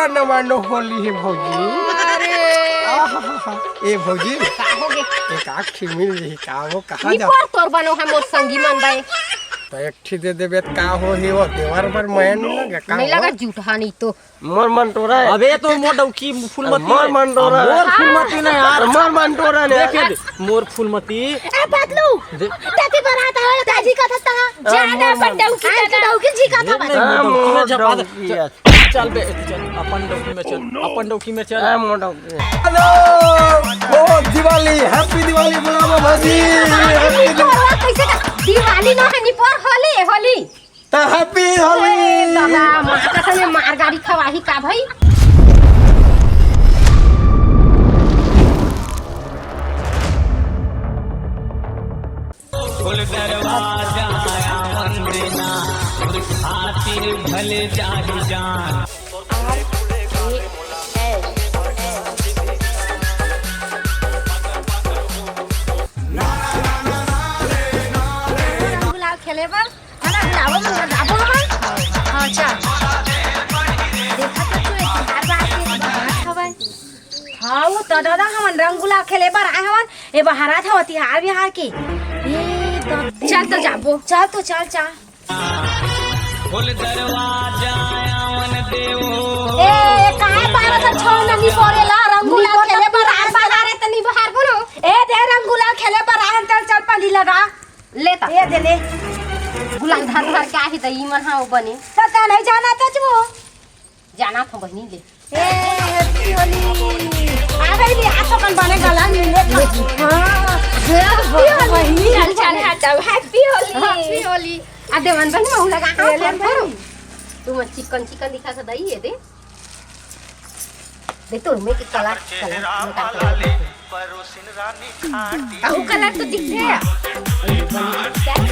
बुरा न मानो होली है भौजी। ए भौजी एक आखी मिल रही का वो कहाँ जा तोर बनो है मोर संगी मन बाई तो एक ठी दे देबे का हो ही वो देवर पर मैन लगे का नहीं लगा झूठा नहीं तो मोर मन टोरा है। अबे तो मोर डौकी फूलमती मोर मन टोरा मोर फूलमती ना यार मोर मन टोरा ने देखे मोर फूलमती ए बदलू ताती बरात है ताजी का था जाना डौकी जी का था चल बे चल अपन डौकी में चल अपन डौकी में चल मोर हेलो ओ दिवाली हैप्पी दिवाली बुलावा भाजी कैसे का दिवाली ना है निपर होली होली तो हैप्पी होली दादा माता से मार गाड़ी खवाही का भाई फुल दरवाजा वंदना खातिर भले जाहि जान गुलाब खेले बा ना गुलाब में जाबो हम हां चल देखा तो तू एक बार बात खवाई हां वो तो दादा हम रंग गुलाब खेले बार आए हवन ए बहारा था होती हार बिहार की चल तो जाबो चल तो चल फुल दरवाजा वन देवो ए काहे पारा त छोड़ नहीं पड़ेला रंगुला खेले पर आर बाजारे त नहीं बहार बोलो ए दे रंगुला खेले पर आन चल पानी लगा लेता ए दे ले गुलाल धर के आही त ई मन हाउ बने त नहीं जाना त जो जाना था बहनी ले ए हैप्पी होली आ गई ले आ तो कन बने गला मिले हां चल चल हटाओ हैप्पी होली आ देवन बन में लगा ले करो तू मत चिकन दिखा के दई है दे तो में के कलर आहू कलर तो दिख रहा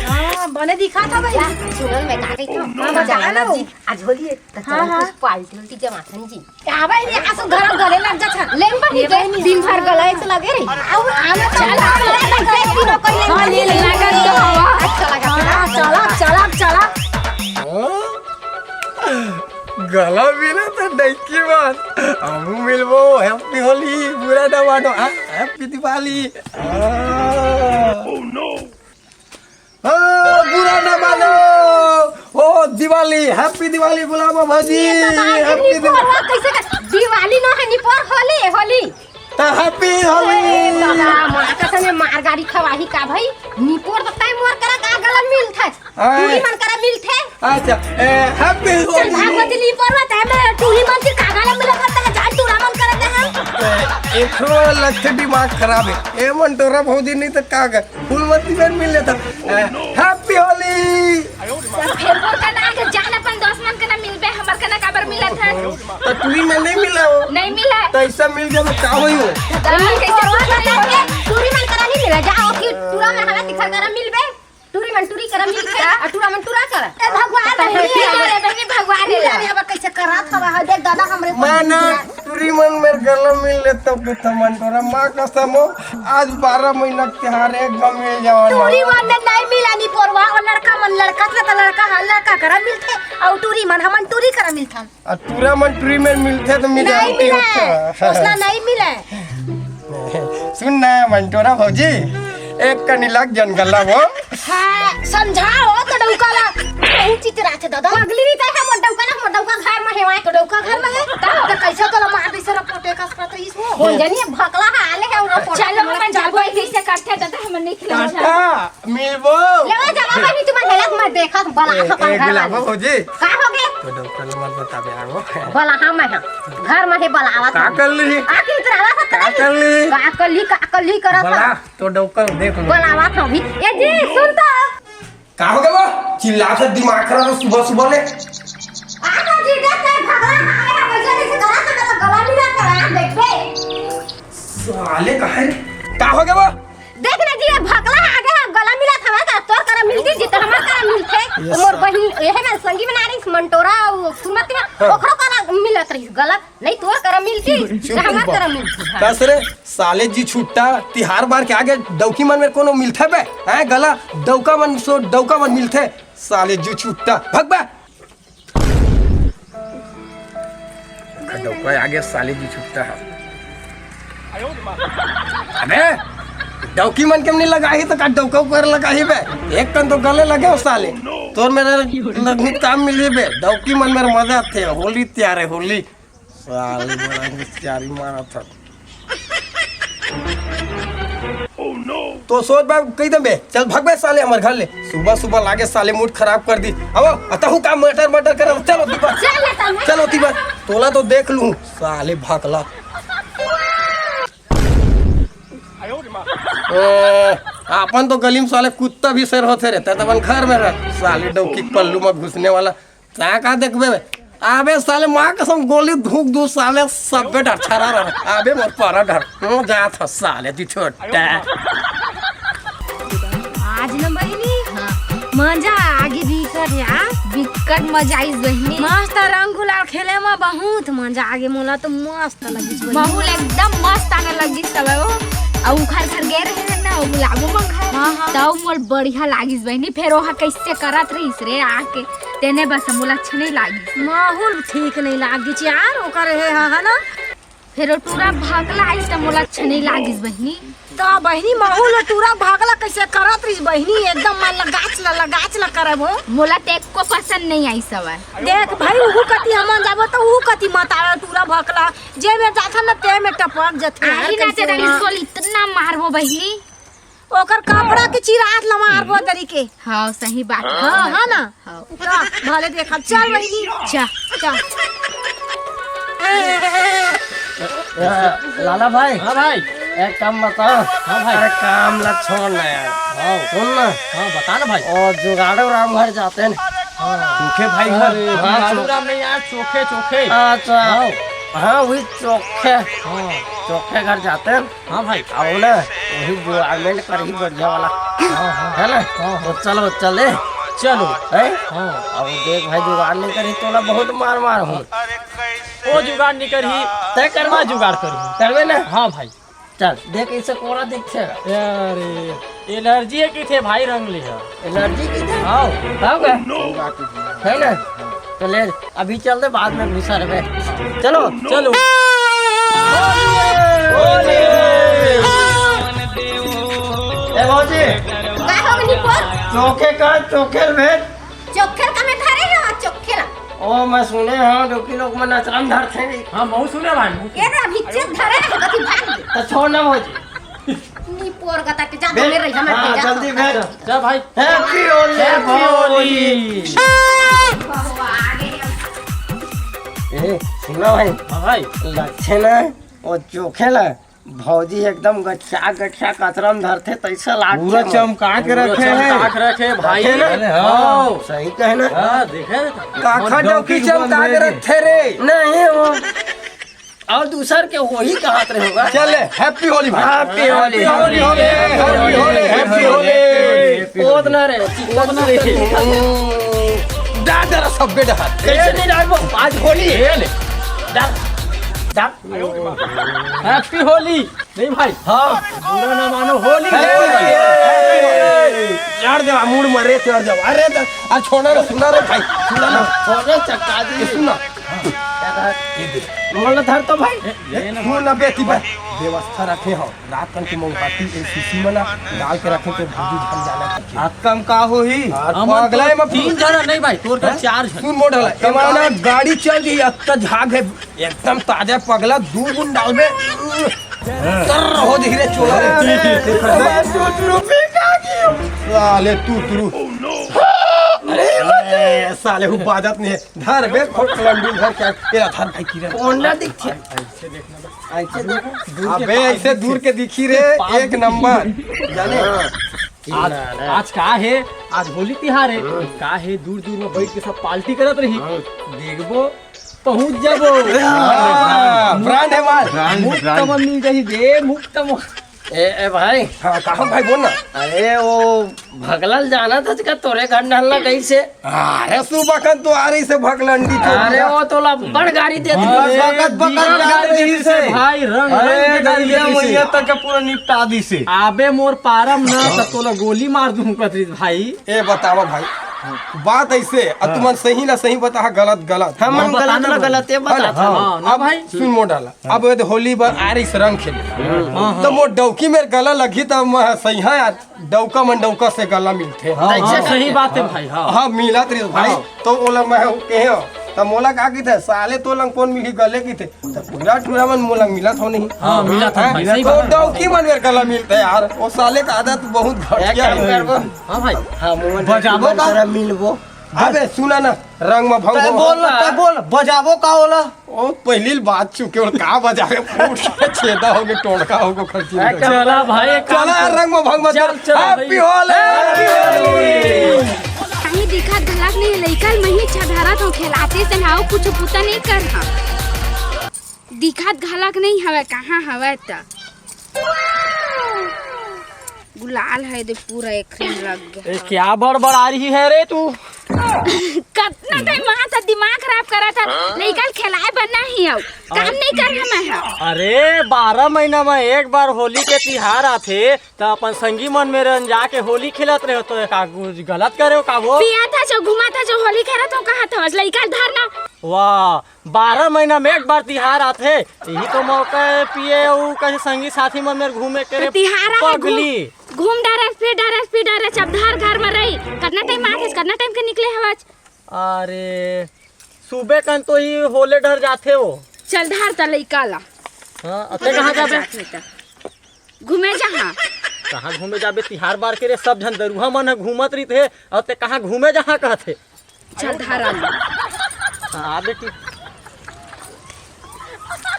हां बने दिखा था भैया सुनल में का कही हां जाना जी आज होली त कुछ पार्टी जमाथन जी का भाई ये आसो घर गले लग जा छ लेम बनी दिन भर गले से लगे रे आना चल एक दिन कोई हां ले लगा अच्छा लगा चला गला मिला तो डैकी बात हम मिलबो हैप्पी होली बुरा ना मानो हैप्पी दिवाली ओह नो बुरा ना मानो ओ दिवाली हैप्पी दिवाली बुलावा भाजी हैप्पी कैसे का दिवाली ना है निपर होली होली तो हैप्पी होली दादा माता से मार गाड़ी खवाही का भाई निपर तो टाइम मोर करा का गला मिल था पूरी मन करा मिल थे अच्छा हैप्पी चल भागवती निपर में टाइम टूरी मन की का गला मिला था जा टूरा मन करा था एकरो लक्ष दिमाग खराब है ए मन तोरा भौजी नहीं तो का फूलमती में मिल लेता हैप्पी होली फिर वो कना के जान अपन 10 मन कना मिलबे हमर कना काबर मिला था तो टूरी में नहीं मिला हो नहीं मिला तो ऐसा मिल जाए का होई हो टूरी मन करा नहीं मिला जाओ कि टूरा में हमें दिखा करा मिलबे टूरी मन टूरी करा मिलबे और टूरा मन टूरा करा ए भगवान रे बहनी भगवान रे अब कैसे करा था देख दादा हमरे माना टूरी मन मेरे गला मिल ले तो के मन तोरा मां कसम आज 12 महीना त्योहार एकदम मिल जावा टूरी मन में नहीं मिला नी परवा और लड़का से तो लड़का करा मिलथे और टूरी मन हमन टूरी करा मिलथन और टूरा मन टूरी में मिलते तो मिल जाती होता उसला नहीं मिले सुन ना मंटोरा भौजी एक कनी लग जन गला वो हां समझाओ तो डौकाला बहुत चित्रा थे दादा अगली रीत है हम डौका घर में हेवा तो डौका घर में है तो कैसे कला मार दे सर पोटे का पर तो इसको हो जानी भकला हाले है और चलो हम जाबो कैसे काटते दादा हम नहीं खिला अच्छा मिलबो लेवा जाबो नहीं तुम हेलक मत देखा बला अपन एक घर गिलाबो भौजी का हो गए तो डॉक्टर मत बताबे आगो बला हम है घर में है बलावा का कर ली आके इतरा का कर ली का कली करत बला तो डॉक्टर देख लो बलावा था भी ए जी सुन तो का हो गया वो चिल्ला से दिमाग खराब सुबह ले आका जी देखते भगला आया वजह से करा तो मेरा गला मिला करा देखबे साले का है का हो गया वो देख ना जी भगला आ गया गला मिला था का तोर करा मिलती जी तो हमर करा मिलथे मोर बहिन एहे में संगी बना रही मंटोरा सुमति में ओकरो करा मिलत रही गला नहीं तोर करा मिलती तो हमर करा मिलती बस रे साले जी छुट्टा तिहार बार के आगे डौकी मन में कोनो मिलथे बे हैं गला डौका मन मिलथे साले जी छुट्टा भग बे डौका आगे साले जी छुटता है। अबे डौकी मन के नहीं लगा ही तो का डौका ऊपर लगा ही बे, एक कन तो गले लगे हो साले, तो मेरे लगनी काम मिली बे, डौकी मन मेरे मजा थे, होली तैयार है होली, साले बड़ा तैयारी मारा था। तो सोच बा कही दे बे, चल भाग बे साले हमारे घर ले, सुबह सुबह लागे साले मूड खराब कर दी। अब अतहु काम मटर मटर कर, चलो तीबा चलो तीबा, तोला तो देख लूं साले भागला। अपन तो गली में साले कुत्ता भी शेर होते रहता है, तब घर में रह साले डौकी पल्लू में घुसने वाला का देखबे बे। आबे साले माँ कसम गोली धूक दू साले सब डर छरा रहा, आबे मोर पारा डर जा था साले दी छोटा। आज न बहिनी मजा आगे भी कर यार, बिकट मजा आई बहिनी, मस्त रंग गुलाल खेले में बहुत मजा आगे, मोला तो मस्त लगी, माहौल एकदम मस्त आने लगी सब वो, और घर घर गए रहे ना वो गुलाबो मन खाए, हां तब मोल बढ़िया लागिस बहिनी, फिर ओहा कैसे करत रहिस रे आके तेने बस मोला अच्छा नहीं लागी, माहौल ठीक नहीं लागी यार ओकर है ना, फिर टूरा भागला आइस त मोला अच्छा नहीं लागिस बहिनी। तो बहिनी माहौल टूरा भागला कैसे करत रहिस बहिनी, एकदम मन लगाच ला करब हो, मोला टेक को पसंद नहीं आई सब। देख भाई उहु कति हमन जाबो तो उहु कति मतारा टूरा भागला, जे में जाथा न ते में टपक जथे, आई ना ते इसको इतना मारबो बहिनी, ओकर कपड़ा के चिरात ल मारबो तरीके। हां सही बात, हां हां ना, हां भले देखब, चल बहिनी चल। लाला भाई, हाँ भाई, एक काम बताओ। हाँ भाई, अरे काम ला छोड़ ना यार, हाँ सुन ना, हाँ बता ना भाई। और जुगाड़ो राम घर जाते हैं, चोखे भाई घर, हाँ, राम नहीं यार, चोखे चोखे। अच्छा हाँ वही चोखे, हाँ चोखे घर जाते हैं। हाँ भाई, आओ ना वही जुगाड़मेंट कर ही बढ़िया वाला, है ना, तो चलो चले चलो है। हाँ, अब देख भाई जुगाड़ नहीं करी तो ना बहुत मार हूँ, वो जुगाड़ नहीं करी तय करवा जुगाड़ करी करवे ना। हाँ भाई, चल देख इसे कोरा देखते अरे एलर्जी की थे भाई, रंग लिया एलर्जी की थे, हाँ हाँ क्या है ना, चले अभी चल दे, बाद में घुसा रहे, चलो चलो। ए भौजी का हो गनी पर चोखे का चोखेल भेज, चोखेल का में धरे है चोखेल, ओ मैं सुने हाँ डोकी लोग में नचरम धर थे, हाँ बहुत सुने भाई, ए ना भिचे धरे है कति भाग दे, तो छोड़ ना भौजी, नी पोर का ताके जा में रही हमें हाँ, जा जल्दी भेज। जा भाई, हैप्पी होली ए सुना भाई, हाँ भाई, लच्छे ना और चोखेल भौजी एकदम गच्छा गच्छा कतरम धरते तैसा लाग पूरा चमका के रखे हैं, चमका के रखे भाई, हाँ सही कहे ना, हाँ देखे काखा डौकी चमका के रखे रे, नहीं वो और दूसर के वही कहात रहे होगा। चले हैप्पी होली भाई, हैप्पी होली, होली होली होली होली हैप्पी होली। ओद ना रे चिकन ना रे, दादा सब बेटा कैसे नहीं डाल, आज होली है ले डाल डाल, हैप्पी होली नहीं भाई, हाँ बुरा ना मानो, होली यार दे मूड मरे चढ़ जाओ, अरे आज छोड़ना रे, सुना रे भाई, सुना ना, छोड़े चक्का दी सुना मोल धर तो भाई, तू ना बेटी भाई व्यवस्था रखे हो, रात कन की मोमबत्ती शीशी में ना डाल के रखे तो भूजी ढल जाना, आज कम का हो ही अगला में 3 जना नहीं भाई, तोर का 4 जन, सुन मोड़ हला कमाना गाड़ी चल रही अत्ता झाग है एकदम ताजा पगला, 2 गुण डालबे तर हो धीरे चोला साले तू अरे साले हु बाजत नहीं है, धर बे खोट लंडू धर क्या तेरा धर भाई की रे, कोंडा दिखे ऐसे देखना, अबे ऐसे दूर के दिखी रे, एक नंबर जाने आज का है, आज होली तिहार है, का है दूर दूर में बैठ के सब पार्टी करत रही, देखबो पहुंच जाबो, ब्रांड है माल, मुफ्त में मिल जाही दे, मुफ्त में। ए भाई, हाँ कहाँ भाई बोल ना, अरे वो भगलल जाना था का तोरे घर डालना कैसे, अरे सुबह कन तो आ रही से भगलंडी अरे वो तो बड़ गाड़ी दे दी, गाड़ी से भाई रंग अरे गलिया मैया तक पूरा निपटा दी से, आबे मोर पारम न त तोला गोली मार दूं कतरी भाई। ए बतावा भाई बात ऐसे अब तुम सही ना सही बता गलत गलत हम बताना गलत ना भाई। गलत ये बता हाँ, ना अब भाई। सुन मो डाला अब यदि होली पर आरिस रंग खेले तो मो डौकी में गला लगी तो सही है यार डौका मन डौका से गला मिलते हाँ, सही बात है भाई। हाँ हाँ मिला त्री भाई तो ओला मैं कहे हो तो मोला का की थे साले तो लंग कौन मिली गले की थे तो पूरा टूरा मन मोला मिला था नहीं हाँ, मिला था भाई, सही तो बात है। डौकी मन मेरे गला मिलते यार वो साले का आदत बहुत घटिया है हाँ भाई हाँ मोहन बजाबो का? तेरा मिलबो अबे सुना ना रंग में भंग बोल बजाबो का होला ओ पहली बात चुके और का बजा के फूट के छेदा होगे टोड़का होगे खर्ची चला भाई एक काम चला कर। रंग में भंग मत चल, चल भाई। हैप्पी होली कहीं दिखा गलत नहीं लइकल में ही छधारा तो खिलाते तनाव कुछ पुता नहीं कर हाँ दिखात घलक नहीं हवे कहाँ हवे त गुलाल है दे पूरा एक लग गया ए, क्या बड़बड़ आ रही है रे तू कितना टाइम वहाँ से दिमाग खराब करा था लइकल खिलाए बनना ही हो काम नहीं कर मैं है अरे 12 महीना में एक बार होली के तिहार आथे तो अपन संगी मन में रन जाके होली खेलत रहे तो का कुछ गलत करे हो का वो पिया था जो घुमा था जो होली खेला तो कहा था लइकल धरना वाह 12 महीना में एक बार तिहार आथे यही तो मौका है पिए उ कहीं संगी साथी मन में घूमे करे तिहारा है, पगली घूम डायरेक्ट अब धार घर में रही कितना टाइम आथे कितना टाइम के निकले हवाज अरे सुबह कन तो ही होले डर जाते हो चल धार त लइका ला हाँ अते कहाँ जाबे घूमे जहाँ कहाँ घूमे जाबे तिहार बार के रे सब झन दरुहा मन ह घूमत रही थे और ते कहाँ घूमे जहाँ कहते चल धारा ला हाँ बेटी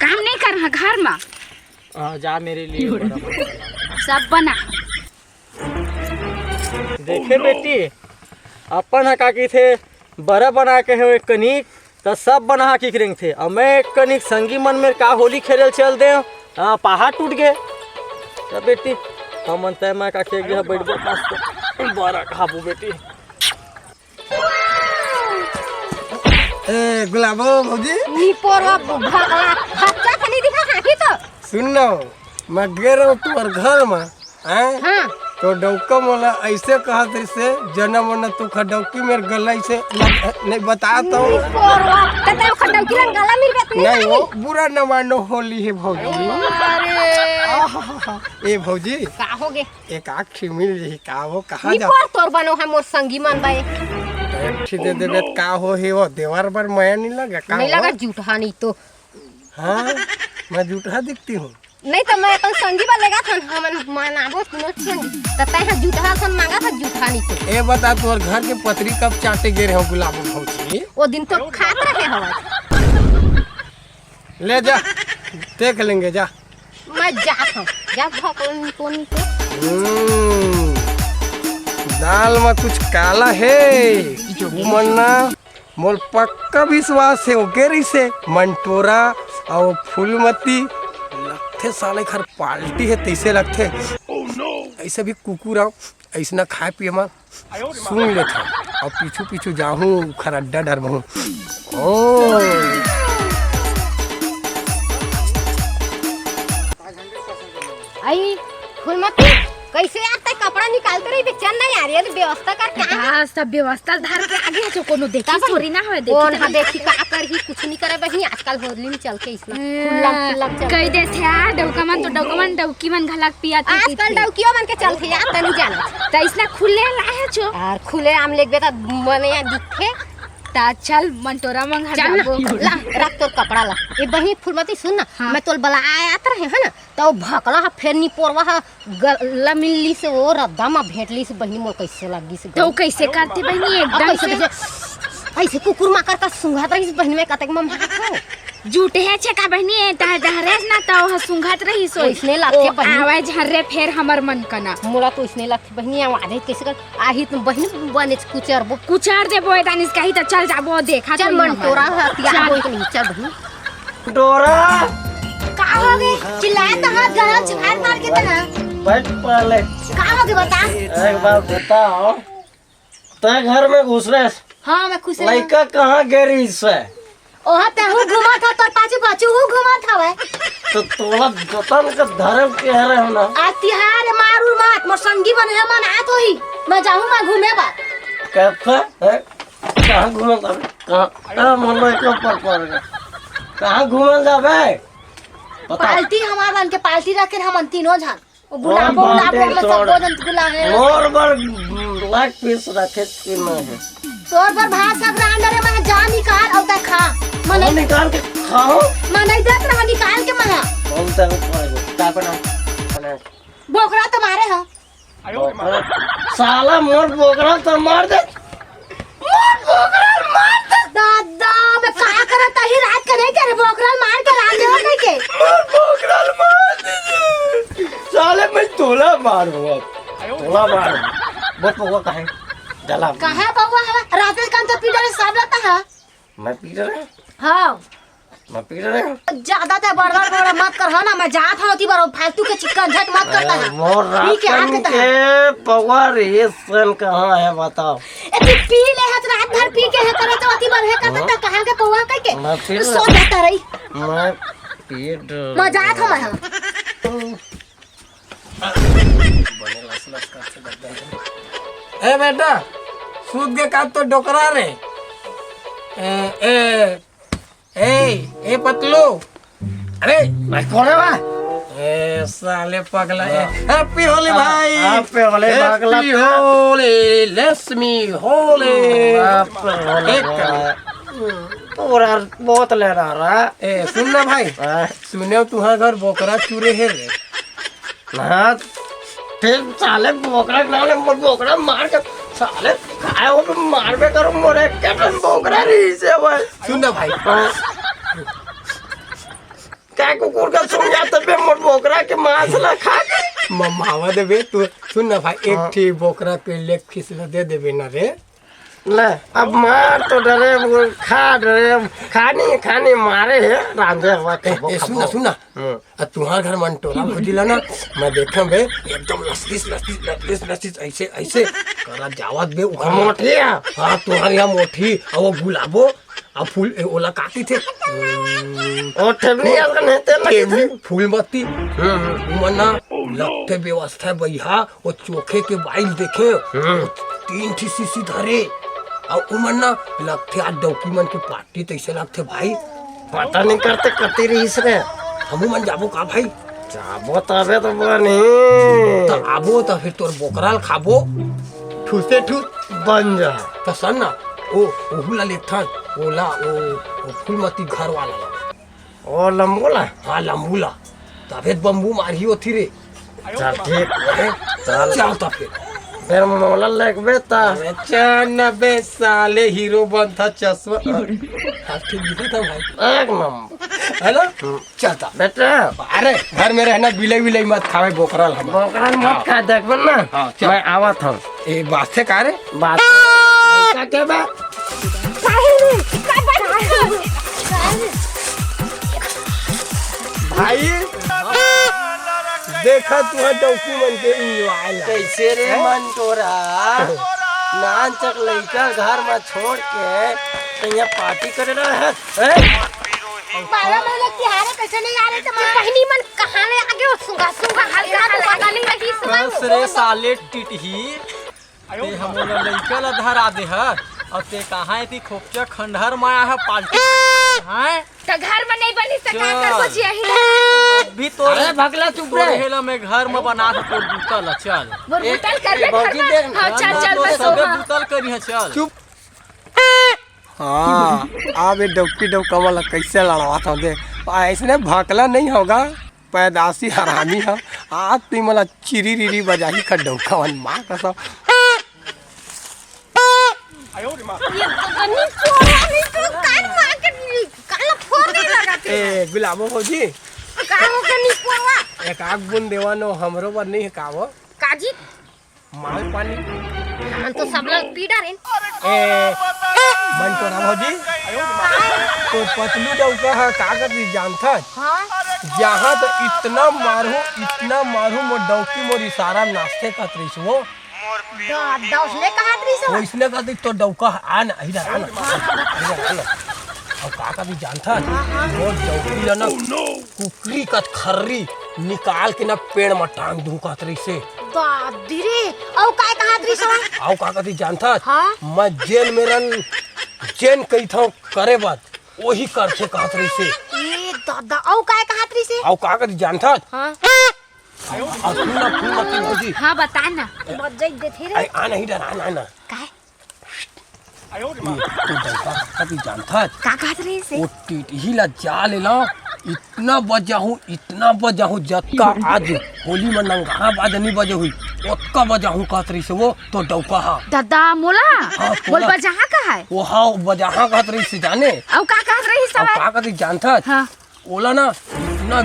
काम नहीं कर रहा घर में हाँ जा मेरे लिए बड़ा सब बना देखे बेटी अपन हा का की थे बड़ा बना के है एक कनिक तो सब बना की करेंगे थे और मैं एक कनिक संगी मन में का होली खेल चल दे पहाड़ टूट गए तो बेटी हम मन तय मैं का के गया बैठ पास बड़ा खाबू बेटी ए गुलाबो भौजी नी पोरवा भगला बच्चा खनी दिखा हाथी तो सुन मैं गे रहा हूँ तुम्हारे घर में हैं हां तो डौका मोला ऐसे कहा तेरे से जन्म वरना तू खडौकी मेरे गला से नहीं बताता हूँ पोरवा कते खड्डा किलन गला मिल गया नहीं वो बुरा न मानो होली है भौजी ए भौजी का हो गे एक आखी मिल रही का वो कहाँ नी जा पोर तोर बनो है मोर संगी मन बाए एक ठी दे देबे का हो है वो देवर पर माया नहीं लगा का नहीं हो? लगा झूठा नहीं तो हाँ मैं झूठा दिखती हूँ नहीं तो मैं अपन संगी बा लगा था हमन मनाबो तीनों संगी त तै हा झूठा सन मांगा था झूठा नहीं तो ए बता तोर घर के पतरी कब चाटे गे रहे हो गुलाबो भौजी वो दिन तो खात रहे हवा ले जा देख लेंगे जा मैं जात हूं जा भगवान तो नहीं तो दाल में कुछ काला है जो मन्ना मोल पक्का विश्वास है ओके रही से मंटोरा और फूलमती लगते साले घर पाल्टी है तैसे लगते ऐसे भी कुकुर आओ ऐसे ना खाए पिए मैं सुन लेते और पीछू पीछू जाहूँ खरड्डा डर बहु ओ आई फुलमती कैसे आता कपड़ा निकालते रही बेचैन नहीं आ रही है तो व्यवस्था कर क्या हां सब व्यवस्था धार के आगे है कोनो देखा थोड़ी ना होए देखी कौन हां देखी का कर ही कुछ नहीं करे बही आजकल होली में चल के इसमें खुल्ला चल कह दे थे यार डौकामन डौकी मन घलक पिया आजकल डौकियो मन के चलथे यार तनी जाना त इसने खुले लाए छो यार खुले आम लेक बेटा मने या दिखे ता चल मंटोरा मंग जाबो ला रख तोर कपड़ा ला ए बही फुलमती सुन ना मैं तोल बला आयात रहे है ना तो भकला फेर नी पोरवा गला मिलली से वो रद्दा में भेटली से बहनी मोर कैसे लगी से तो कैसे करती बहनी एकदम से ऐसे कुकुर मा करता सुंघात रही बहनी में कतक में माखो झूठे है छका बहनी ता दहरेस ना तो सुंघात रही सो इसने लाथे बहनी आवाज हर्रे फेर हमर मन कना मोला तो इसने लाथे बहनी आवाज कैसे कर आही तुम बहनी बने कुचर देबो दानिस कही त चल जाबो देखा चल मंटोरा हतिया बोल के नहीं चल बहनी डोरा का हो गए चिल्लाए तो हाथ गला छाड़ मार के तना बैठ पहले का हो गए बता एक बात बताओ तय घर में घुस रहे हां मैं खुश लड़का कहाँ गेरी से ओहा ते हूं घुमा था तोर पाछू हूं घुमा था वे तो तोला गतन का धर्म के है रहे हो ना आ तिहार मारू मत मोर संगी बन है मन आ तो ही मैं जाऊं मैं घूमे बा कैसे है कहाँ घूमल जाबे कहाँ मन में क्यों पर गया कहाँ घूमल जाबे बता पार्टी हमारा के पार्टी रखे हम तीनों जन वो गुलाबो में सब जन गुलाबे मोर बर लाख पीस रखे कि नहीं है तोर पर भाषा ग्राइंडर में जा निकाल और तक खा मन निकाल के खाओ नहीं देत रहा निकाल के मना बोलता हूँ क्या बना बोकरा तुम्हारे हैं साला मोर बोकरा तो मार दे दादा मैं का करत ही रात के नहीं करे बोकरा मार के रात देव नहीं के बोकरा मार दे साले मैं तोला मारूंगा तोला मार बहुत पोगा कहे जला कहां बउआ है रात के काम तो पीटर सब रहता है मैं पी रहा हां मैं पी रहा ज्यादा तो बड़बड़ मत कर है ना मैं जात हूं ती बार फालतू के चिकन झट मत करता है मोर रात के पवार ये सन कहां है बताओ ए तू पी ले है रात भर पी के है करे तो अति बार है करता कहां के पौवा कह के सो जाता रही मैं पेट मैं जात हूं मैं ए बेटा सूद के काट तो डोकरा रे ए पतलू अरे मैं कौन है बा ए साले पगला हैप्पी होली भाई हैप्पी होली पगला हैप्पी होली लक्ष्मी होली पूरा बहुत ले रहा ए सुन ना भाई सुने तुम्हारे घर बोकरा चूरे है रे हाँ फिर साले बोकरा नाले मोर बोकरा मार के साले खाए हो तो मार बे करो मोरे कैप्टन बोकरा रही से भाई सुन ना भाई क्या कुकुर का सुन जाते बे मोर बोकरा के मांसला खा के मम्मावा दे बे तू सुन ना भाई एक ठी बोकरा के लेग फिसला दे देबे ना रे ले अब मार तो डरे खाने मारे है रांझे हुआ के सुना सुना तुम्हारे घर मन टोला भजिला ना मैं देखा बे एकदम लसीस ऐसे ऐसे करा जावत बे मोटी हाँ तुम्हारे यहाँ मोटी और वो गुलाबो और फूल ओला काटी थे और ठेबनी फूल बत्ती मना लगते व्यवस्था भैया वो चोखे के बाइल देखे 3 ठी सीसी धरे और उमर ना लगते आज डौकी मन के पार्टी तैसे लगते भाई पता नहीं करते कते रहीस रे हमू मन जाबो का भाई जाबो तबे तो बनी तो आबो तो फिर तोर बोकराल खाबो ठूसे ठूस बन जा तो सन ना ओहुला लेथन ओला ओ फूलमती घर वाला ओ लंबूला हाँ लंबूला तबे बम्बू मारी होती रे चल ठीक है चल तो फिर मोला लगबे ता चल बे साले हीरो बन था चश्मा ठीक दिखा था भाई एक नंबर है ना चलता बेटा अरे घर में रहना बिलाई बिलाई मत खावे बोकराल हम बोकराल मत खा देख ना मैं आवत हूं ए बात से का रे बात क्या के बा भाई देखा तुहा डौकी मन के इंजॉय कैसे रे मन तोरा नान तक लइका घर में छोड़ के यहाँ पार्टी करे रहा है 12 महीने तिहारे कैसे नहीं आ रहे तो मैं कहनी मन कहां ले आगे सुगा सुगा हल्का तो पता नहीं लगी बस रे साले टिटही ते हमोला लइका ला धरा दे ह और ते कहां है खोपचा खंडहर माया है पार्टी हां तो घर में नहीं बनी सका कर कुछ यही अभी तो अरे भगला चुप रे हेला में घर में बना के तोर बुतल चल बुतल कर ले हां चल चल बस सबे बुतल करी है चल चुप हाँ आबे डौकी डौका वाला कैसे लड़वा था दे ऐसने भकला नहीं होगा पैदाशी हरामी है आज तुम मला चिरी रिरी बजाही का डौका वन माँ का सब ये गन्नी चोरा नहीं तो कान मार के काला फोड़ दे लगा ए गुलाबो फौजी काहो गन्नी पोवा एक आग बुन देवानो हमरो पर नहीं है कावो काजी माल पानी हम तो सब लोग पी डालें ए मन तो ना फौजी तो पतलू डौका है कागज भी जानता हां जहाँ तो इतना मारू मोर डौकी मोर इशारा नाश्ते का त्रिस वो दादा उसने कहा थी सो इसने कहा थी तो डौका आना इधर आना और काका भी जानता वो डौकी ना कुकरी का खर्री निकाल के ना पेड़ में टांग दूं कहतरी से। दादी रे औ काय कहत रही सो? आओ का कहती जानता हाँ? मैं जेल में रन जेन कही था करे बात वही करते कहतरी से। ए दादा औ काय कहत रही से? आओ का कहती जानता हां असुना फूल मत भौजी। हां बता ना मत जाई देथे रे। आ नहीं डर आ ना काय तो डरता कभी जानता का कहत रही से? वो टीटी ला जा लेला इतना बजा हूँ जब का आज होली में नंगारा बाज नहीं बजे हुई ओतका बजा हूँ कहतरी से वो तो डौका हा दादा मोला हाँ, बोल मोला। बजा का है? वो हाँ बजा कहतरी से जाने औ का कहत रही अब सब? का कहती जानता हां ओला ना इतना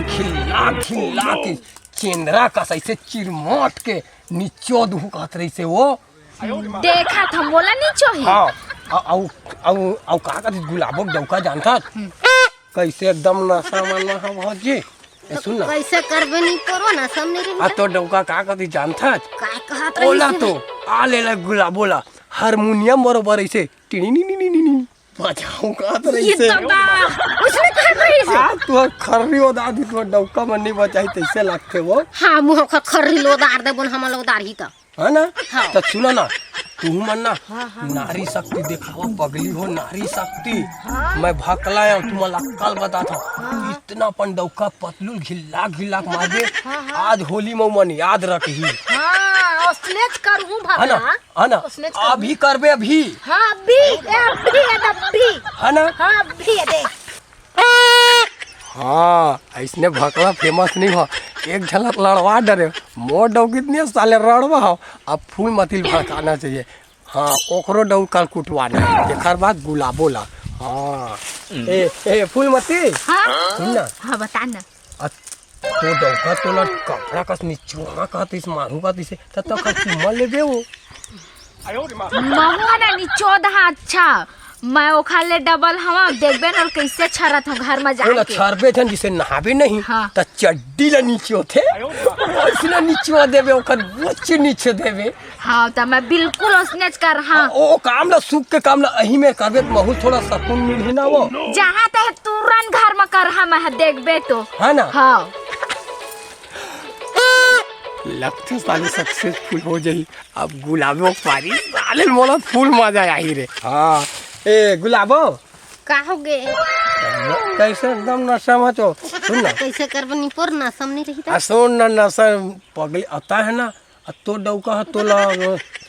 खिल्ला के चेंदरा का सैसे चिरमोट के नीचो दूँ कहतरी से वो। देखा था मोला नीचो ही। हाँ औ का कहती गुलाबो डौका जानता कैसे एकदम नशा माना है भौजी। ए सुन ना कैसे करबे नहीं करो ना सामने रे। आ तो डौका का कहती जानता काय कहत रही ओला से? तो आ ले गुलाबोला हारमोनियम बरोबर ऐसे टिनी नी नी नी नी नी बजाऊं कहत रही ये से। दादा उसने कहत रही से? आ तू खर्री ओदा दी तू डौका मन नहीं बजाई तैसे लगते वो हां मुंह का खर्री लोदार दे बन हमल लोदार ही त। है ना। हाँ। तो सुनो ना तू मन ना नारी शक्ति दिखावा पगली हो नारी शक्ति। मैं भकलाया तुम कल बताता इतना अपन डौका पतलू घिल्ला मार दे आज होली में मन याद रखी। हां उसने करू है ना भागा। है ना उसने अभी करबे अभी हां अभी है ना। हां अभी दे। हाँ ऐसने भकला फेमस नहीं हो एक झलक लड़वा डरे मोर डौकी इतने साले रड़वा हो अब फूल मतिल भड़काना चाहिए। हाँ ओकरो डौकल कुटवाना है एकर बाद गुलाबोला। हाँ ए फूल मती हां सुन ना हां बता ना। तो डौका तो ना कपड़ा कस निचोना कहतीस मारू कहतीस तो चुम्मा लेबे वो। महुआ ना नीचो दहा अच्छा मैं ओखाले डबल हवा देखबे न कैसे छरत हो घर में ओला जाके। छरबे थन जिसे नहाबे नहीं हाँ। त चड्डी ला नीचे होते उसने नीचे देबे ओकर बुच्च नीचे देबे। हाँ तो मैं बिल्कुल उसने कर। हाँ ओ काम ला सूख के काम ला अही में करबे तो बहुत थोड़ा सकून मिलही ना वो। जहाँ तक तुरंत घर में कर हम देखबे तो। है ना। हाँ लगते साले सक्सेसफुल हो जाई अब गुलाबो पारी साले मोला फूल मजा आई रे। हाँ ए गुलाबो का हो गे कैसे एकदम नशा में तो सुन ना कैसे करबे नहीं पर ना सामने रही आ सुन ना नशा पगले आता है ना तो डौका है तो ला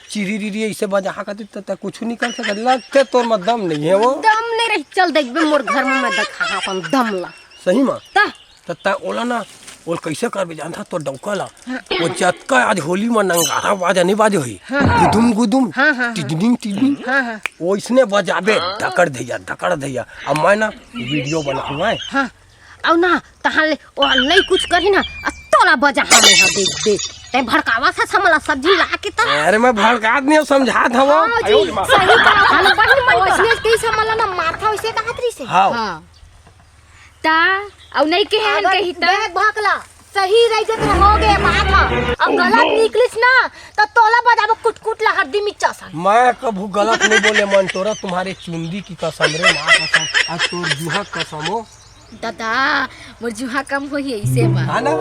चिरी ऐसे बजा खाती तो कुछ निकल सके लगते तोर में दम नहीं है वो। दम नहीं रही चल देखबे मोर घर में मैं देखा अपन दम ला सही में ता ता ओला ना और कैसे करबे जानता तो डौका ला वो जतका आज होली में नंगारा बाजा नहीं बाजे हुई गुदुम टिडिंग हाँ वो इसने बजाबे धकड़ दैया अब मैं ना वीडियो बनाऊंगा। हाँ औ ना तहाले ओ नहीं कुछ करी ना तोला बजा हमें हा देख दे ते भड़कावा सा समला सब्जी ला के ता। अरे मैं भड़कात नहीं समझात हवा। सही का हम बहन मैं इसने के समला ना माथा वैसे कहतरी से। हाँ ता औ नहीं के हन कही ता बैग भकला सही रह जत हो गए माथा अब गलत निकलिस ना तो तोला बजाबो कुट ला हड्डी मिच्चा सा। मैं कभू गलत नहीं बोले मन तोरा तुम्हारे चुंदी की कसम रे माँ कसम आज तोर जुहा कसम हो दादा मोर जुहा कम होई ऐसे बा। है ना।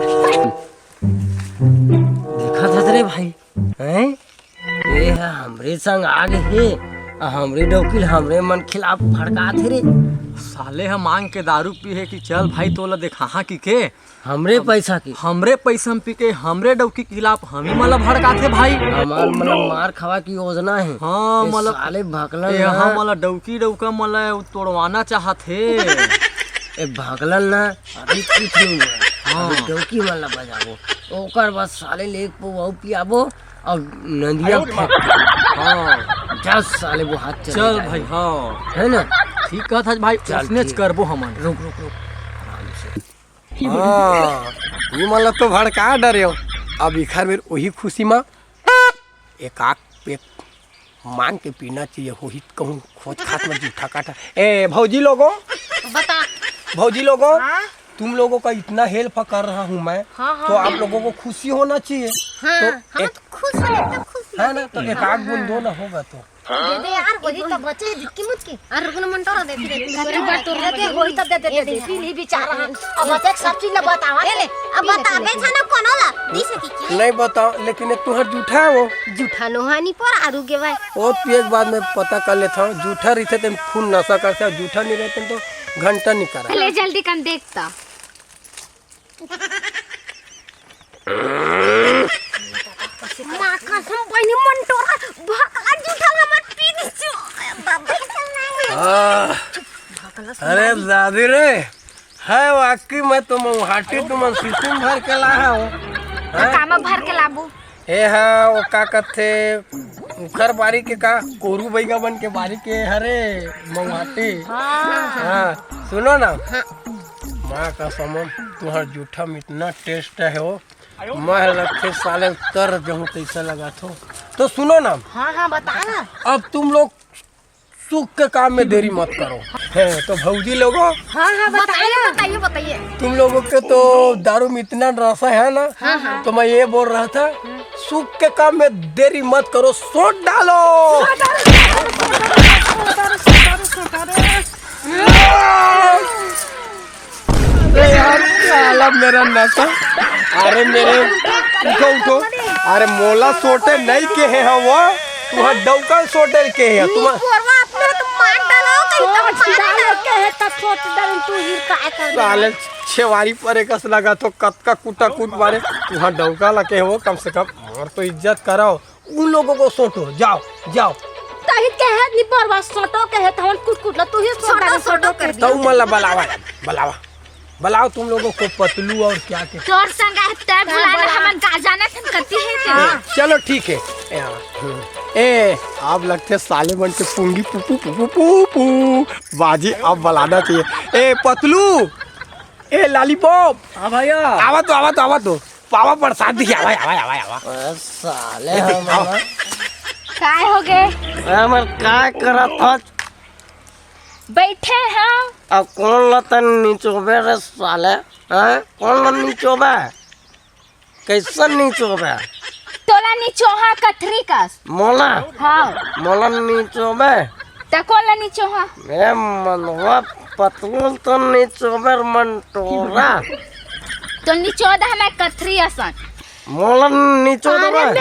देखा था रे भाई हैं ये हमरे संग आगे है हमरे डौकिल हमरे मन खिलाफ भड़का थे रे साले हम मांग के दारू पी है कि चल भाई तोला देखा हाँ की के हमरे पैसा की हमरे पैसा में पी के हमरे डौकी के खिलाफ हम ही मतलब भड़काते भाई। हमार मतलब मार खावा की योजना है। हाँ ये मतलब साले भकलन यहाँ मतलब डौका मतलब तोड़वाना चाहते ए भगलन ना अभी कुछ नहीं है। हाँ। अभी डौकी वाला बजाबो ओकर बाद साले लेक पे वो पियाबो और नदिया फेंक दे। हाँ जस साले वो हाथ चल भाई हाँ है ना। ठीक कहता है भाई चल उसने ठीक। करबो हमन रुक आराम से। हाँ ये मतलब तो भड़का डरे हो अब इखर में वही खुशी में एक आग पे मांग के पीना चाहिए वही कहूँ खोज खात में जूठा काटा। ए भौजी लोगों बता भौजी लोगों हाँ? तुम लोगों का इतना हेल्प कर रहा हूँ मैं हाँ, तो आप लोगों को खुशी होना चाहिए। हाँ, तो हम एक खुश है है ना तो एक आग बूंद दो ना होगा तो दे दे यार होई तो बचे दिक्की मुचकी अरे रुकना मंटोरा दे दे बटोरा दे होई तो दे दे पीली बेचारा अब बचे सब चीज बतावा ले अब बताबे छना कोनोला दी सकी नहीं बताओ लेकिन एक तुहर जूठा है वो जूठा नोहानी पर आरु के भाई वो एक बाद में पता कर लेता हूँ जूठा रहते तो खून नशा करते जूठा नहीं रहते तो घंटा नहीं करा ले जल्दी कन देखता मां कसम बनी मंटोरा भका जूठा मत पी दिसो अरे दादी रे है वाकई मैं तो हाटी तुम सिस्टम भर के लाया हूँ काम भर के लाबू ए हाँ वो का कहते उखर बारी के का कोरू बैगा बन के बारी के हरे मंगाटी हाँ सुनो ना माँ का समन तुम्हारा जूठा में इतना टेस्ट है वो मैं लगते साले तर जहूँ कैसा लगा तो सुनो ना हाँ हाँ बता ना अब तुम लोग सुख के काम में देरी मत करो है तो भौजी लोगों हाँ हाँ बताइए बताइए तुम लोगों के तो दारू में इतना रसा है ना तो मैं ये बोल रहा था सुख के काम में देरी मत करो सोट डालो अरे यार साला मेरा नशा अरे मेरे उठो अरे मोला सोटे नहीं के है हम वो तुम्हारा डौका सोटे के है तुम साले छेवारी पर एक लगा तो कतका कुटा कूट मारे तुहां डौका लगे हो कम से कम और तो इज्जत कराओ उन लोगों को सोटो जाओ जाओ तही कहे नि परवा सोटो कहे तवन कुट कुट तू ही सोटो कर तो मला बुलाओ तुम लोगों को पतलू और क्या के तोर संग तय बुलाना हमन का जाने थन करती है चलो ठीक है ए आप लगते साले बन के पूंगी पुपू पुपू पुपू बाजी अब बुलाना चाहिए ए पतलू ए लॉलीपॉप हाँ भैया आवा तो पावा प्रसाद दिया आवा साले काय हो गए हमर काय करत ह बैठे हैं अब कौन लतन नीचोबे रे साले हैं कौन ल नीचोबे कैसन नीचोबे तोला नीचोहा कथरी का मोला हाँ मोला नीचोबे तकोला नीचोहा ए मनवा पतलूल तो नीचोबे मंटोरा तो नीचोदा हमें कथरी असन मोला नीचोबे अरे मैं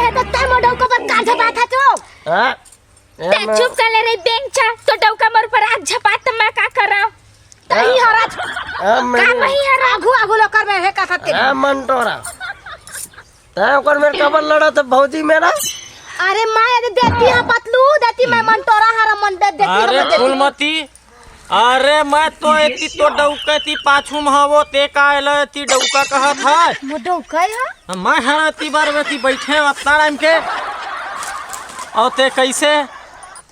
है तो तय मोडो को बत का झपा था तो हां ते चुप कर ले रे बेंचा तो डौका मोर पर आग झपा त मैं का करा तही हराज का वही है आगू लोकर में है का था तेरे ए मंटोरा तय ओकर मेरे कबर लड़ा तो भौजी मेरा अरे मां देती है पतलू देती मैं मंटोरा हरा मन देती अरे फूलमती अरे मैं तो एती तो डौका ती पाछू में हवो ते का एलो एती डौका कहत है मोडो कय है मैं हरती बार में ती बैठे उतना टाइम के और ते कैसे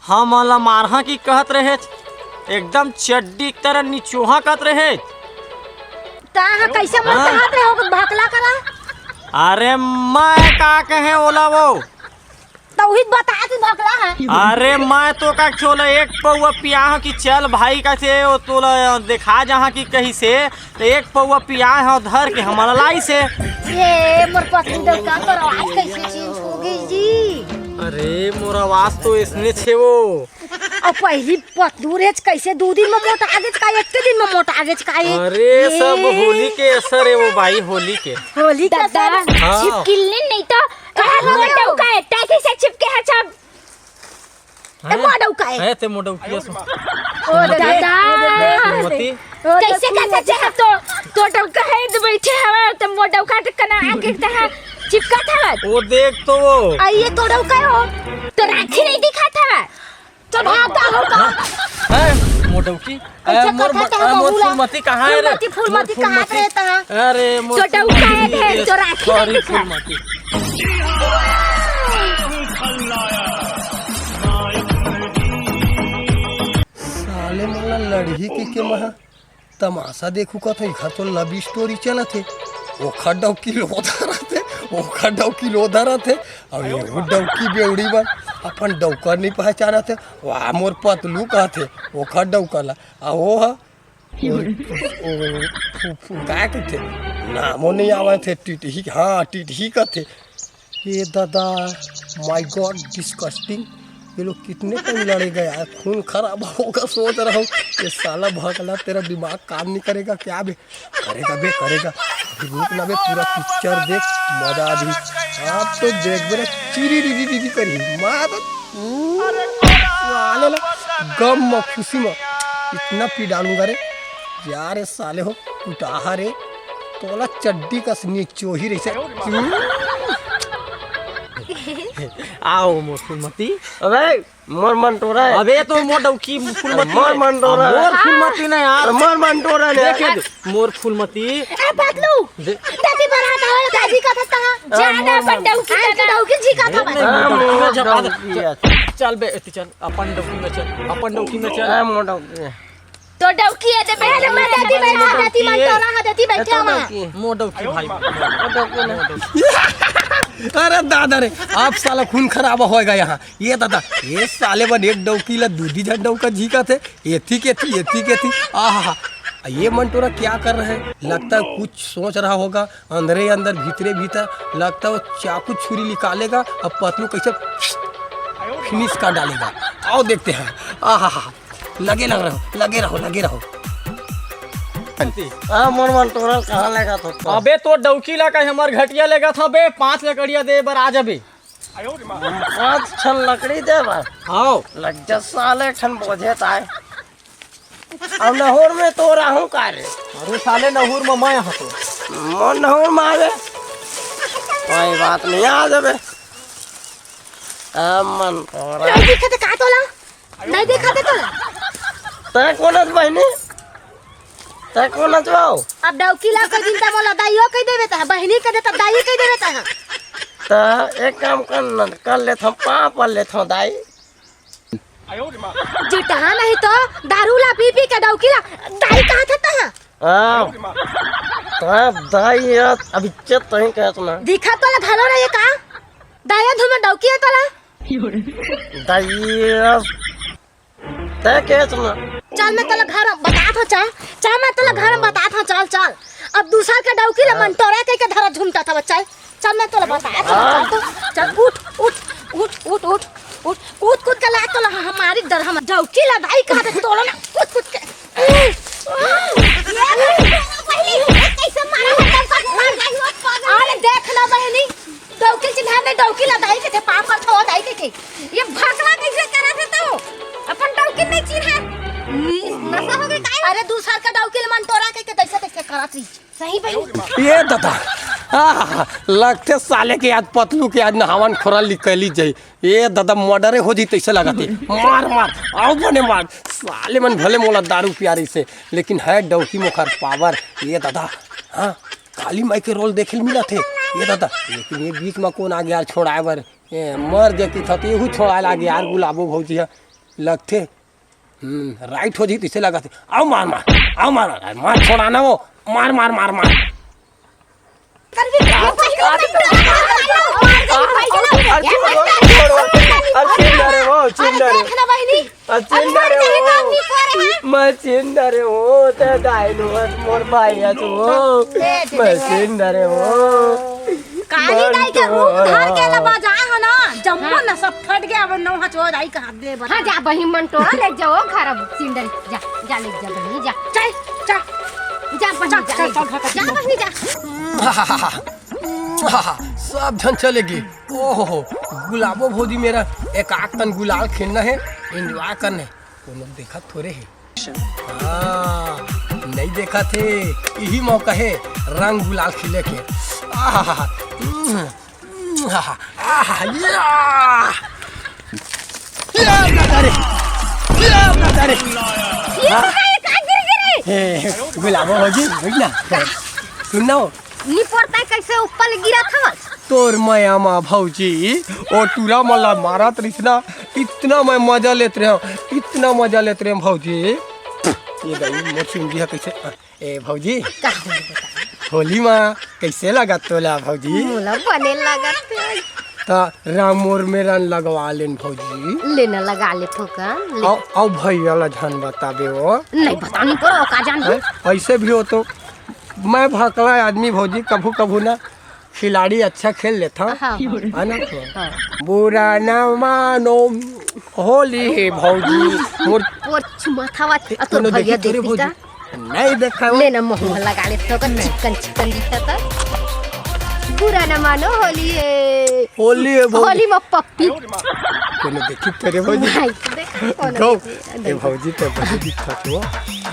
हम वाला मारहा की कहत रहे एकदम चड्डी की तरह निचोहा कहत रहे ता कैसे मत कहत रहे हो भकला करा अरे मैं का कहे ओला वो तो ही बता तू भकला है अरे मैं तो का छोला एक पौवा पिया की चल भाई कैसे वो तो दिखा जहाँ की कहीं से तो एक पौवा पिया है धर के हमारा लाई से ये मोर पत्नी डौका तो आज कैसे चेंज हो गई जी अरे मोर आवाज तो इसने छे वो और पहली पतलू रेच कैसे 2 दिन में मोटा आगे का एक दिन में मोटा आगे का अरे सब होली के असर है वो भाई होली के दादा चिपकिलने नहीं तो कहां हो गया डौका है टैक्सी से चिपके है सब ए मोडौका है ते मोडौकी सो ओ दादा मती कैसे चाहे तो डौका है तो बैठे हवा तो मोडौका कना आगे था चिपका था वो देख तो वो आइए तो डौका हो तो राखी नहीं दिखा था तो भागा होगा है मोडौकी मोर फूलमती कहां है रे फूलमती कहां रहता है अरे मोर तो डौका है तो राखी नहीं दिखा फूलमती साले मला लड़ही के महा तमाशा देखू का था तो लव स्टोरी चला थे ओखा डौकी लोधा रहते ओखा डौकी लोधा रहते और एगो डौकी बेवड़ी बन अपन डौका नहीं पहचाना थे वहाँ मोर पतलू कहते ओखा डौका ला आ वो हा क्या कहते नामो नहीं आवे थे टिटही हाँ टिटही कहते ये दादा माय गॉड डिस्कस्टिंग ये लोग कितने टाइम लड़ेगा यार, खून खराब होगा। सोच रहा हूँ ये साला भगला तेरा दिमाग काम नहीं करेगा क्या बे? करेगा बे करेगा। अभी रुक ना बे, पूरा पिक्चर देख, मजा भी। आप तो देख बे चिरी री करी माँ तो साले ला गम में खुशी में इतना पी डालूंगा रे यार। साले हो कुटाहा रे, तोला चड्डी का नीचो ही रही से। आओ मोर फूलमती। अबे मोर मन टोरा है। अबे तो मोर डौकी फूलमती। मोर मन टोरा है। मोर फूलमती ना यार, मोर मन टोरा है। देखे मोर फूलमती। ए बदलू दादी बराता है, दादी का था ज्यादा बंडऊ की जी का था। चल बे चल, अपन डौकी में चल, अपन डौकी में चल। मोर डौकी तो डौकी है, पहले मैं दादी बैठा, दादी मन टोला है, दादी बैठे हम। मोर डौकी भाई। अरे दादा रे, आप साला खून खराब होएगा यहाँ। ये दादा ये साले बन एक डौकी ला दूधी झंडा का झीका थे। एथी के थी आहा। ये मंटोरा क्या कर रहा है? लगता है कुछ सोच रहा होगा अंदर अंदर भीतरे भीतर। लगता है वो चाकू छुरी निकालेगा अब पतलू कैसे फिनिश कर डालेगा। आओ देखते हैं। आहा लगे रहो। मोर मंटोरा कहाँ लगा था? अबे तो डौकी ला का हमार घटिया लेगा था बे। 5 लकड़िया दे बर आ जाबे। 5 ठन लकड़ी दे बा। आओ लग जा साले ठन बोझे ताए। अब नहूर में तो रहूं का रे? अरे साले नहूर में मैं यहाँ तो मोर नहूर में आवे कोई बात नहीं, आ जाबे। मंटोरा नहीं देखा तो का तोला, नहीं देखा तो तोला। तै कोनत बहनी, तै कोनत बाऊ? अब डौकी ला के दिन त मोला दाइयो कह देबे त बहिनी कह दे त दाई कह देबे त। त एक काम कर ले हम पाप ले थो दाई। जिटहा नहीं तो दारू ला पी के डौकी ला दाई कहा था तहा। तो दाई अभी चेत तो ही कहत ना। दिखा तोला घलो रे का दाया धुमे डौकी है तोला। दाई तै कहत ना। चल मैं तोला घर बता था, चल मैं तोला घर बता था। चल अब दूसरा के डौकी ला मंटोरा के धरा झूमता था। चल मैं तोला बता था। चल उठ कूद के ला तोला हमारी डर हम डौकी ला दाई कहा थे तोला ना कूद के। कैसे मारा अरे देख ना बहनी, डौकी चिन्हा में डौकी ला दाई के थे, पाप पर थो दाई के ये भगला कैसे करा थे तो अपन डौकी नहीं चिन्हा नशा हो गई काय। अरे दूसरा का डौकी ला मंटोरा के कैसे करत रही सही भाई। ये दादा लगते साले के आज पतलू के आज नहावन खोरा निकली जाए। ये दादा मर्डरे हो जी तैसे लगाते। मार आओ बने मार। साले मन भले मोला दारू प्यारी से, लेकिन है डौकी मोखर पावर। ये दादा हाँ काली माई के रोल देखे मिला थे ये दादा। लेकिन ये बीच में कौन आ गया छोड़ाए बर? मर जाती था तो यहू छोड़ा लागे यार। गुलाबो भौजी लगते राइट हो जी तैसे लगाते। आओ मार छोड़ाना वो मार। मचिंदरे हो ते दाइनो मोर भाईया तो मचिंदरे हो काली दाई के रूप धार के ला बजा है ना जम्मू ना सब फट गया। अब नौ हाथ हो दाई का हाथ दे बता। हां जा बही मंटोरा ले जाओ घर अब सिंदर जा ले जा बही जा चल बही जा। सब जन चलेगी। ओहो गुलाबो भौजी मेरा एक आकन गुलाल खेलना है, एंजॉय करने। कोनो देखा थोड़े है। नहीं देखा थे, यही मौका है रंग गुलाल खिले के। गुलाबो भौजी सुनो नी पड़ता कैसे ऊपर गिरा था तोर माया माँ भौजी ओ टूरा मला मारत रही ना। इतना मैं मजा लेते रहे भौजी। ये गई मोर सुन कैसे। ए भौजी होली माँ कैसे लगा तोला भौजी? मोला बने लगत तो राम मोर में रन लगवा लेन भौजी। लेना लगा ले ठोका आओ भैया ला जान बताबे वो। नहीं बतानी पड़ो का जान। ऐसे भी हो तो मैं भकला आदमी भौजी, कभू ना खिलाड़ी अच्छा खेल लेता हाँ, है ना। बुरा न मानो होली है भौजी मोर और माथा वाच तो तूने भैया देखी तोरे देखती था भौजी नहीं देखा वो ले ना मुंह लगा ले तो चिकन चिकन दिखता था। बुरा न मानो होली है होली है भौजी होली में पप्पी तूने देखी तेरे भौजी नहीं तो देख कौन गौ देखी? ए भौजी तो बड़ी दिखत हो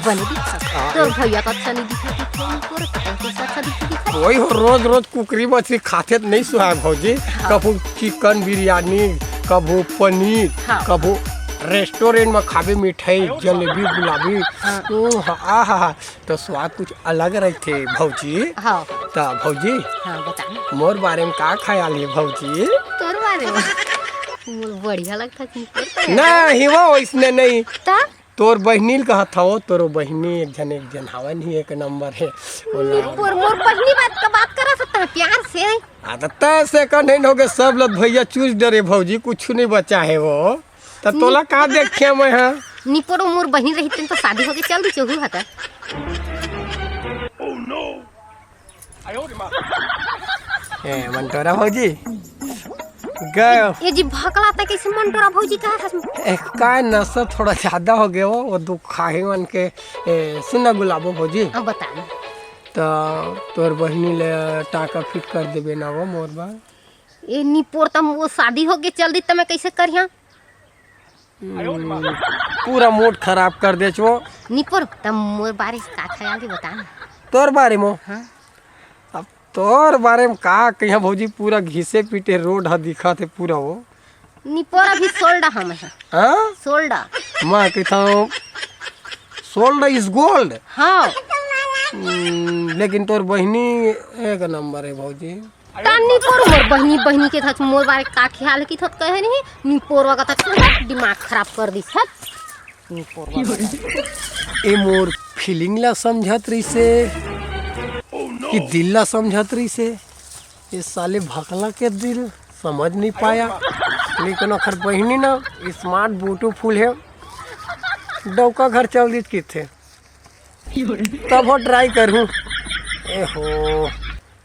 बने दिखता तो भैया का अच्छा नहीं दिखा फोन पर कैसे अच्छा दिखता वही हो रोज रोज कुकरी मछली खाते तो नहीं सुहाग भौजी कभू चिकन बिरयानी कभू पनीर हाँ। कभू रेस्टोरेंट में खाबे मिठाई जलेबी गुलाबी आहा तो स्वाद कुछ अलग रहते भौजी। हाँ तो भौजी हाँ बता ना मोर बारे में का ख्याल है भौजी? तोर बारे में मोर बढ़िया लगता कि नहीं वो इसने नहीं ता तोर बहनी कहा था वो तोरो बहनी एक जन हवन ही एक नंबर है वो नाम। मोर मोर पहली बात करा सकता है प्यार से आदत से नहीं हो गए सब लोग भैया चूस डरे भौजी कुछ नहीं बचा है वो तो तोला का देखे मैं हाँ निपोरो मोर बहन रही तो शादी होके चल दी चोहू हता ए मंटोरा भौजी गए ये जी भकला था कैसे मंटोरा भौजी कहा था एक का नशा थोड़ा ज्यादा हो गया वो दुखाही मन के सुना गुलाबो भौजी अब बता ना तो तोर बहनी ले टाका फिट कर देबे ना वो मोर बार ये निपोर तम वो शादी होके चल दी तो मैं कैसे करिया पूरा मूड खराब कर दे छो निपोर तम मोर बारे का ख्याल है बता ना तोर बारे में हाँ अब तोर बारे में का कहिया भौजी पूरा घिसे पीटे रोड ह दिखा थे पूरा वो निपोर अभी सोल्डा हम है हाँ सोल्डा मैं कहता हूँ सोल्ड इज गोल्ड हाँ लेकिन तोर बहनी एक नंबर है भौजी ता निपोर मोर बहनी के था मोर बारे का ख्याल है कि थोत कहे नहीं निपोर वगैरह था दिमाग खराब कर दी सब निपोर वगैरह ए मोर फीलिंग ला समझत रही से कि दिल ला समझत रही से ये साले भकला के दिल समझ नहीं पाया लेकिन अखर बहनी ना स्मार्ट ब्यूटीफुल है डौका घर चल दी की थे तब हो ट्राई करूँ ए हो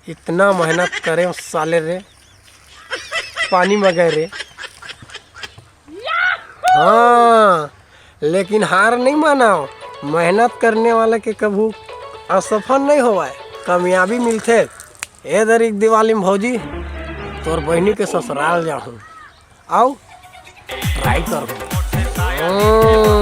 इतना मेहनत करे उस साले रे पानी मगे रे हाँ लेकिन हार नहीं मानाओ मेहनत करने वाला के कभू असफल नहीं हुआ है कामयाबी मिलते इधर एक दिवाली में भौजी तोर बहनी के ससुराल जाऊँ आओ ट्राई करूँ